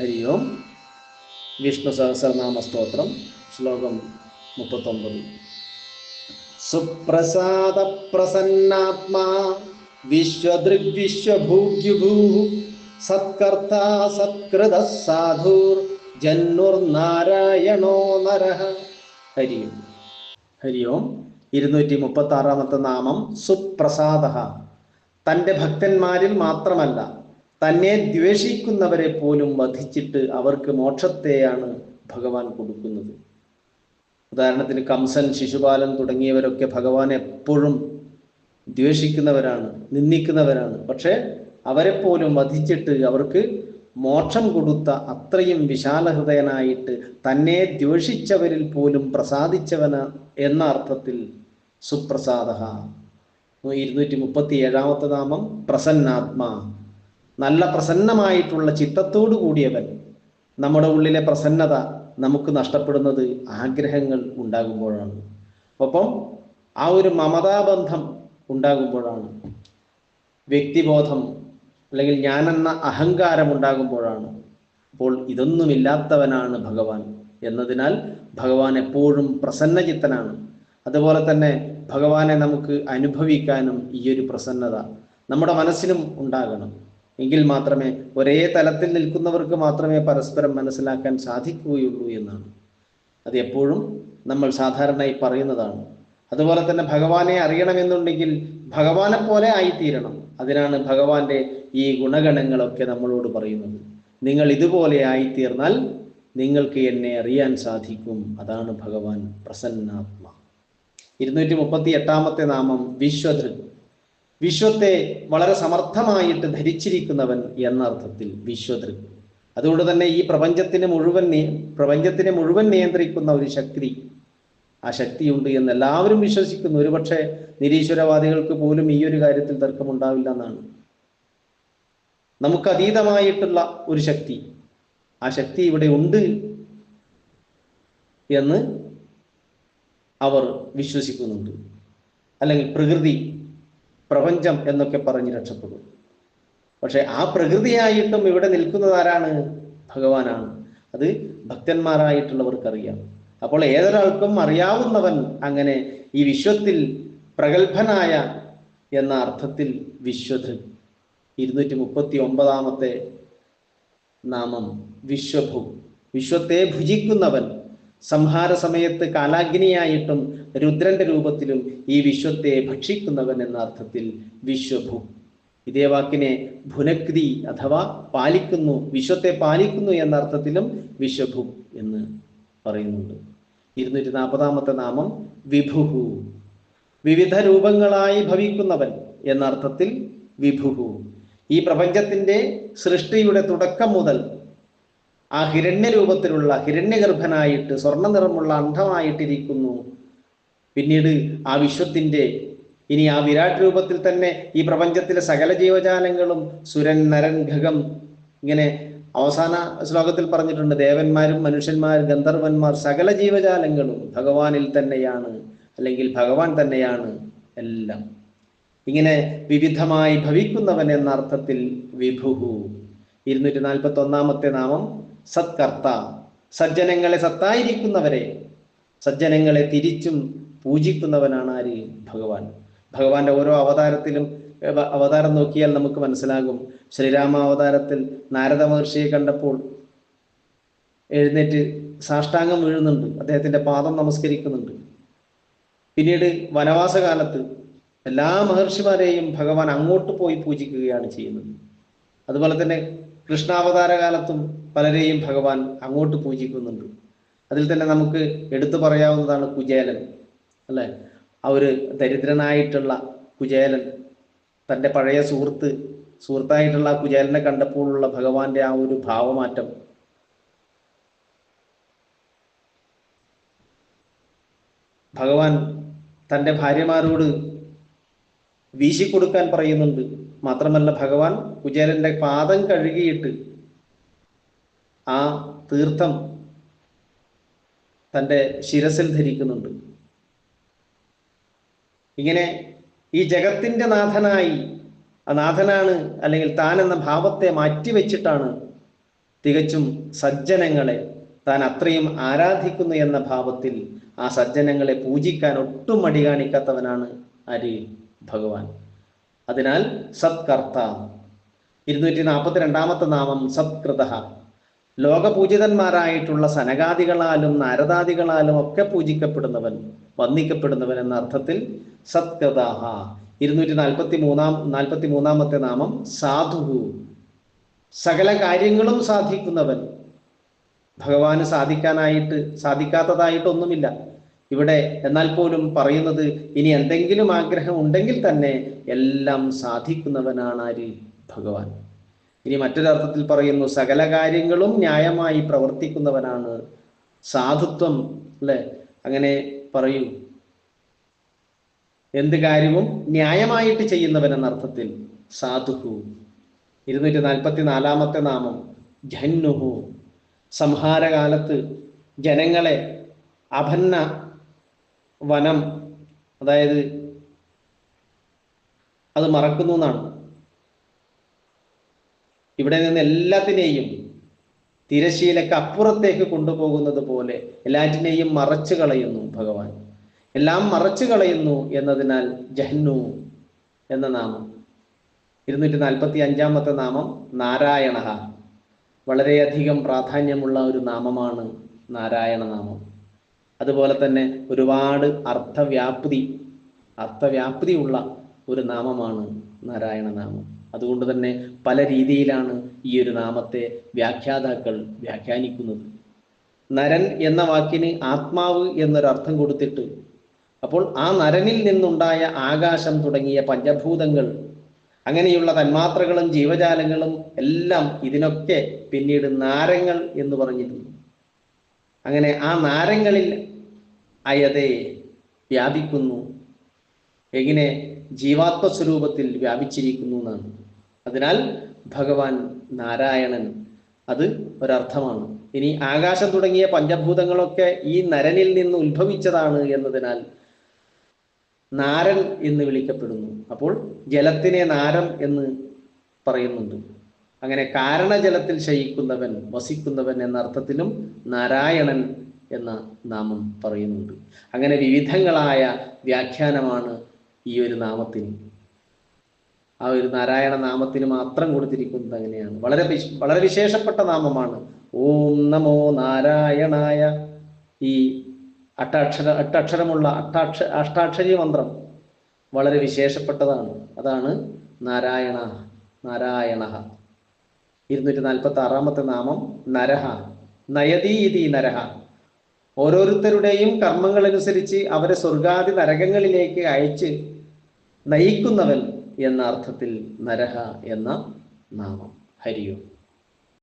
ഹരി ഓം. വിഷ്ണു സഹസ്രനാമ സ്തോത്രം, ശ്ലോകം 39. സുപ്രസാദ പ്രസന്നാത്മാ വിശ്വദൃഗ്വിശ്വഭൂഗ്യുഭൂ സത്കർത്താ സത്കൃത സാധുർ ജന്മുർനാരായണോ നരഃ. ഹരി ഓം. ഹരി ഓം. 236 നാമം സുപ്രസാദ. തൻ്റെ ഭക്തന്മാരിൽ മാത്രമല്ല, തന്നെ ദ്വേഷിക്കുന്നവരെ പോലും വധിച്ചിട്ട് അവർക്ക് മോക്ഷത്തെയാണ് ഭഗവാൻ കൊടുക്കുന്നത്. ഉദാഹരണത്തിന് കംസൻ, ശിശുപാലൻ തുടങ്ങിയവരൊക്കെ ഭഗവാൻ എപ്പോഴും ദ്വേഷിക്കുന്നവരാണ്, നിന്ദിക്കുന്നവരാണ്. പക്ഷെ അവരെപ്പോലും വധിച്ചിട്ട് അവർക്ക് മോക്ഷം കൊടുത്ത അത്രയും വിശാലഹൃദയനായിട്ട് തന്നെ ദ്വേഷിച്ചവരിൽ പോലും പ്രസാദിച്ചവന എന്ന അർത്ഥത്തിൽ സുപ്രസാദ. 237 നാമം പ്രസന്നാത്മാ. നല്ല പ്രസന്നമായിട്ടുള്ള ചിത്തത്തോടു കൂടിയവൻ. നമ്മുടെ ഉള്ളിലെ പ്രസന്നത നമുക്ക് നഷ്ടപ്പെടുന്നത് ആഗ്രഹങ്ങൾ ഉണ്ടാകുമ്പോഴാണ്. ഒപ്പം ആ ഒരു മമതാബന്ധം ഉണ്ടാകുമ്പോഴാണ്, വ്യക്തിബോധം അല്ലെങ്കിൽ ഞാനെന്ന അഹങ്കാരം ഉണ്ടാകുമ്പോഴാണ്. അപ്പോൾ ഇതൊന്നുമില്ലാത്തവനാണ് ഭഗവാൻ എന്നതിനാൽ ഭഗവാൻ എപ്പോഴും പ്രസന്നചിത്തനാണ്. അതുപോലെ തന്നെ ഭഗവാനെ നമുക്ക് അനുഭവിക്കാനും ഈ ഒരു പ്രസന്നത നമ്മുടെ മനസ്സിനും ഉണ്ടാകണം. എങ്കിൽ മാത്രമേ, ഒരേ തലത്തിൽ നിൽക്കുന്നവർക്ക് മാത്രമേ പരസ്പരം മനസ്സിലാക്കാൻ സാധിക്കുകയുള്ളൂ എന്നാണ്. അത് എപ്പോഴും നമ്മൾ സാധാരണയായി പറയുന്നതാണ്. അതുപോലെ തന്നെ ഭഗവാനെ അറിയണമെന്നുണ്ടെങ്കിൽ ഭഗവാനെ പോലെ ആയിത്തീരണം. അതിനാണ് ഭഗവാന്റെ ഈ ഗുണഗണങ്ങളൊക്കെ നമ്മളോട് പറയുന്നത്. നിങ്ങൾ ഇതുപോലെ ആയിത്തീർന്നാൽ നിങ്ങൾക്ക് എന്നെ അറിയാൻ സാധിക്കും. അതാണ് ഭഗവാൻ പ്രസന്നാത്മ. 238 നാമം വിശ്വധൃക്. വിശ്വത്തെ വളരെ സമർത്ഥമായിട്ട് ധരിച്ചിരിക്കുന്നവൻ എന്ന അർത്ഥത്തിൽ വിശ്വധൃക്. അതുകൊണ്ട് തന്നെ ഈ പ്രപഞ്ചത്തിനെ മുഴുവൻ നിയന്ത്രിക്കുന്ന ഒരു ശക്തി, ആ ശക്തിയുണ്ട് എന്ന് എല്ലാവരും വിശ്വസിക്കുന്നു. ഒരുപക്ഷെ നിരീശ്വരവാദികൾക്ക് പോലും ഈ ഒരു കാര്യത്തിൽ തർക്കമുണ്ടാവില്ല എന്നാണ്. നമുക്ക് അതീതമായിട്ടുള്ള ഒരു ശക്തി, ആ ശക്തി ഇവിടെ ഉണ്ട് എന്ന് അവർ വിശ്വസിക്കുന്നുണ്ട്. അല്ലെങ്കിൽ പ്രകൃതി, പ്രപഞ്ചം എന്നൊക്കെ പറഞ്ഞ് രക്ഷപ്പെടും. പക്ഷെ ആ പ്രകൃതിയായിട്ടും ഇവിടെ നിൽക്കുന്നത് ആരാണ്? ഭഗവാനാണ്. അത് ഭക്തന്മാരായിട്ടുള്ളവർക്കറിയാം. അപ്പോൾ ഏതൊരാൾക്കും അറിയാവുന്നവൻ, അങ്ങനെ ഈ വിശ്വത്തിൽ പ്രഗത്ഭനായ എന്ന അർത്ഥത്തിൽ വിശ്വധൃക്. 239 നാമം വിശ്വഭു. വിശ്വത്തെ ഭുജിക്കുന്നവൻ. സംഹാര സമയത്ത് കാലാഗ്നിയായിട്ടും രുദ്രന്റെ രൂപത്തിലും ഈ വിശ്വത്തെ ഭക്ഷിക്കുന്നവൻ എന്ന അർത്ഥത്തിൽ വിശ്വഭു. ഇതേ വാക്കിനെ ഭുനക്തി അഥവാ പാലിക്കുന്നു, വിശ്വത്തെ പാലിക്കുന്നു എന്ന അർത്ഥത്തിലും വിശ്വഭു എന്ന് പറയുന്നുണ്ട്. 240 നാമം വിഭുഹു. വിവിധ രൂപങ്ങളായി ഭവിക്കുന്നവൻ എന്ന അർത്ഥത്തിൽ വിഭുഹു. ഈ പ്രപഞ്ചത്തിന്റെ സൃഷ്ടിയുടെ തുടക്കം മുതൽ ആ ഹിരണ്യരൂപത്തിലുള്ള, ഹിരണ്യഗർഭനായിട്ട് സ്വർണ്ണ നിറമുള്ള അണ്ഡമായിട്ടിരിക്കുന്നു. പിന്നീട് ആ വിശ്വത്തിന്റെ, ഇനി ആ വിരാട് രൂപത്തിൽ തന്നെ ഈ പ്രപഞ്ചത്തിലെ സകല ജീവജാലങ്ങളും, സുരൻ, നരൻ, ഖഗം, ഇങ്ങനെ അവസാന ശ്ലോകത്തിൽ പറഞ്ഞിട്ടുണ്ട്, ദേവന്മാരും മനുഷ്യന്മാർ, ഗന്ധർവന്മാർ, സകല ജീവജാലങ്ങളും ഭഗവാനിൽ തന്നെയാണ്, അല്ലെങ്കിൽ ഭഗവാൻ തന്നെയാണ് എല്ലാം. ഇങ്ങനെ വിവിധമായി ഭവിക്കുന്നവൻ എന്ന അർത്ഥത്തിൽ വിഭുഹു. 241 നാമം സത്കർത്ത. സജ്ജനങ്ങളെ, സത്തായിരിക്കുന്നവരെ, സജ്ജനങ്ങളെ തിരിച്ചും പൂജിക്കുന്നവനാണ് ആര്? ഭഗവാൻ. ഭഗവാന്റെ ഓരോ അവതാരം നോക്കിയാൽ നമുക്ക് മനസ്സിലാകും. ശ്രീരാമ അവതാരത്തിൽ നാരദ മഹർഷിയെ കണ്ടപ്പോൾ എഴുന്നേറ്റ് സാഷ്ടാംഗം വീഴുന്നുണ്ട്, അദ്ദേഹത്തിന്റെ പാദം നമസ്കരിക്കുന്നുണ്ട്. പിന്നീട് വനവാസകാലത്ത് എല്ലാ മഹർഷിമാരെയും ഭഗവാൻ അങ്ങോട്ട് പോയി പൂജിക്കുകയാണ് ചെയ്യുന്നത്. അതുപോലെ തന്നെ കൃഷ്ണാവതാര കാലത്തും പലരെയും ഭഗവാൻ അങ്ങോട്ട് പൂജിക്കുന്നുണ്ട്. അതിൽ തന്നെ നമുക്ക് എടുത്തു പറയാവുന്നതാണ് കുചേലൻ, അല്ലെ? ആ ഒരു ദരിദ്രനായിട്ടുള്ള കുചേലൻ, തൻ്റെ പഴയ സുഹൃത്തായിട്ടുള്ള ആ കുചേലനെ കണ്ടപ്പോഴുള്ള ഭഗവാന്റെ ആ ഒരു ഭാവമാറ്റം. ഭഗവാൻ തൻ്റെ ഭാര്യമാരോട് വീശിക്കൊടുക്കാൻ പറയുന്നുണ്ട്. മാത്രമല്ല, ഭഗവാൻ കുചേലന്റെ പാദം കഴുകിയിട്ട് ആ തീർത്ഥം തൻ്റെ ശിരസിൽ ധരിക്കുന്നുണ്ട്. ഇങ്ങനെ ഈ ജഗത്തിന്റെ നാഥനായി, ആ നാഥനാണ് അല്ലെങ്കിൽ താൻ എന്ന ഭാവത്തെ മാറ്റിവെച്ചിട്ടാണ് തികച്ചും സജ്ജനങ്ങളെ താൻ അത്രയും ആരാധിക്കുന്നു എന്ന ഭാവത്തിൽ ആ സജ്ജനങ്ങളെ പൂജിക്കാൻ ഒട്ടും മടി കാണിക്കാത്തവനാണ് ആര്? ഭഗവാൻ. അതിനാൽ സത്കർത്ത. 242 നാമം സത്കൃത. ലോകപൂജിതന്മാരായിട്ടുള്ള സനകാദികളാലും നാരദാദികളാലും ഒക്കെ പൂജിക്കപ്പെടുന്നവൻ, വന്ദിക്കപ്പെടുന്നവൻ എന്ന അർത്ഥത്തിൽ സത്കൃത. 243 നാമം സാധു. സകല കാര്യങ്ങളും സാധിക്കുന്നവൻ. ഭഗവാന് സാധിക്കാത്തതായിട്ടൊന്നുമില്ല ഇവിടെ. എന്നാൽ പോലും പറയുന്നത് ഇനി എന്തെങ്കിലും ആഗ്രഹം ഉണ്ടെങ്കിൽ തന്നെ എല്ലാം സാധിക്കുന്നവനാണ് ആര്? ഭഗവാൻ. ഇനി മറ്റൊരർത്ഥത്തിൽ പറയുന്നു, സകല കാര്യങ്ങളും ന്യായമായി പ്രവർത്തിക്കുന്നവനാണ്. സാധുത്വം, അല്ലെ? അങ്ങനെ പറയൂ. എന്ത് കാര്യവും ന്യായമായിട്ട് ചെയ്യുന്നവൻ എന്നർത്ഥത്തിൽ സാധുഹു. 244 നാമം ജഹ്നുഹു. സംഹാരകാലത്ത് ജനങ്ങളെ അഭന്ന വനം, അതായത് അത് മറക്കുന്നു എന്നാണ്. ഇവിടെ നിന്ന് എല്ലാത്തിനെയും തിരശീലക്ക് അപ്പുറത്തേക്ക് കൊണ്ടുപോകുന്നത് പോലെ എല്ലാറ്റിനെയും മറച്ചു കളയുന്നു ഭഗവാൻ. എല്ലാം മറച്ചു കളയുന്നു എന്നതിനാൽ ജഹ്നു എന്ന നാമം. 245 നാമം നാരായണ. വളരെയധികം പ്രാധാന്യമുള്ള ഒരു നാമമാണ് നാരായണ നാമം. അതുപോലെ തന്നെ ഒരുപാട് അർത്ഥവ്യാപ്തിയുള്ള ഒരു നാമമാണ് നാരായണ നാമം. അതുകൊണ്ട് തന്നെ പല രീതിയിലാണ് ഈ ഒരു നാമത്തെ വ്യാഖ്യാതാക്കൾ വ്യാഖ്യാനിക്കുന്നത്. നരൻ എന്ന വാക്കിന് ആത്മാവ് എന്നൊരർത്ഥം കൊടുത്തിട്ട്, അപ്പോൾ ആ നരനിൽ നിന്നുണ്ടായ ആകാശം തുടങ്ങിയ പഞ്ചഭൂതങ്ങൾ, അങ്ങനെയുള്ള തന്മാത്രകളും ജീവജാലങ്ങളും എല്ലാം ഇതിനൊക്കെ പിന്നീട് നാരങ്ങൾ എന്ന് പറഞ്ഞിരുന്നു. അങ്ങനെ ആ നാരങ്ങളിൽ അയതെ വ്യാപിക്കുന്നു. എങ്ങനെ? ജീവാത്മസ്വരൂപത്തിൽ വ്യാപിച്ചിരിക്കുന്നു എന്നാണ്. അതിനാൽ ഭഗവാൻ നാരായണൻ, അത് ഒരർത്ഥമാണ്. ഇനി ആകാശം തുടങ്ങിയ പഞ്ചഭൂതങ്ങളൊക്കെ ഈ നരനിൽ നിന്ന് ഉത്ഭവിച്ചതാണ് എന്നതിനാൽ നാരൻ എന്ന് വിളിക്കപ്പെടുന്നു. അപ്പോൾ ജലത്തിനെ നാരം എന്ന് പറയുന്നുണ്ട്. അങ്ങനെ കാരണജലത്തിൽ ശയിക്കുന്നവൻ, വസിക്കുന്നവൻ എന്ന അർത്ഥത്തിലും നാരായണൻ എന്ന നാമം പറയുന്നുണ്ട്. അങ്ങനെ വിവിധങ്ങളായ വ്യാഖ്യാനമാണ് ഈ ഒരു നാമത്തിന്. ആ ഒരു നാരായണ നാമത്തിന് മാത്രം കൊടുത്തിരിക്കുന്നത് അങ്ങനെയാണ്. വളരെ വിശേഷപ്പെട്ട നാമമാണ്. ഓം നമോ നാരായണായ. ഈ എട്ടക്ഷരമുള്ള അഷ്ടാക്ഷരി മന്ത്രം വളരെ വിശേഷപ്പെട്ടതാണ്. അതാണ് നാരായണ. 246 നാമം നരഹ. നയതീതി നരഹ. ഓരോരുത്തരുടെയും കർമ്മങ്ങളനുസരിച്ച് അവരെ സ്വർഗാദി നരകങ്ങളിലേക്ക് അയച്ച് നയിക്കുന്നവൻ എന്ന അർത്ഥത്തിൽ നരഹ എന്ന നാമം. ഹരിയോ.